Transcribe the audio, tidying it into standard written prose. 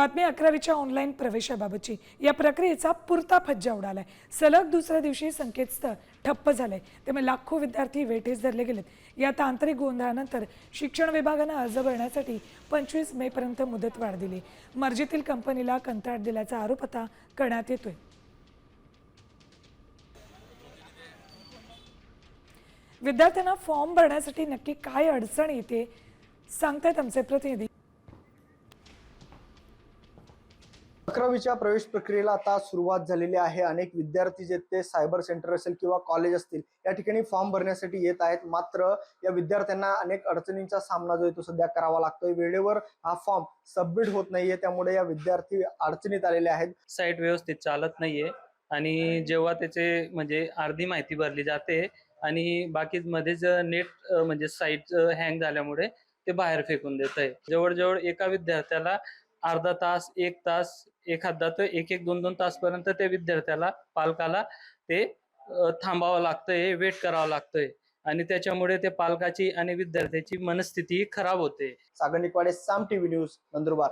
बातमी 11वीच्या ऑनलाईन प्रवेशाबाबतची। या प्रक्रियेचा पुरता फज्जा उडालाय। सलग दुसऱ्या दिवशी संकेतस्थळ ठप्प झालंय, त्यामुळे लाखो विद्यार्थी वेठीस धरले गेलेत। या तांत्रिक गोंधळानंतर शिक्षण विभागाने अर्ज भरण्यासाठी 25 मे पर्यंत मुदतवाढ दिली। मर्जीतील कंपनीला कंत्राट दिल्याचा आरोप आता करण्यात येतोय। विद्यार्थ्यांना फॉर्म भरण्यासाठी नक्की काय अडचण येते सांगतायत आमचे प्रतिनिधी। 11वीच्या प्रवेश प्रक्रियेला आता सुरुवात झालेली आहे। अनेक विद्यार्थी जे ते सायबर सेंटर असेल किंवा कॉलेज असतील या ठिकाणी फॉर्म भरण्यासाठी येत आहेत। मात्र या विद्यार्थ्यांना अनेक अडचणींचा सामना जो आहे तो सध्या करावा लागतोय। वेळेवर हा फॉर्म सबमिट होत नाहीये, त्यामुळे या विद्यार्थी अडचणीत आलेले आहेत। साईट व्यवस्थित चालत नाहीये आणि जेव्हा त्याचे म्हणजे अर्धी माहिती भरली जाते आणि बाकी मध्येच नेट म्हणजे साईट हँग झाल्यामुळे ते बाहेर फेकून देत आहे। जवळजवळ एका विद्यार्थ्याला अर्धा तास, 1 तास, एखादा तर 1-2 तास पर्यंत त्या विद्यार्थ्याला पालकाला ते थांबावं लागतंय, वेट करावं लागतंय आणि त्याच्यामुळे ते पालकाची आणि विद्यार्थ्याची मनस्थिती खराब होते। सागर निकवाडे, साम टीव्ही न्यूज, नंदुरबार।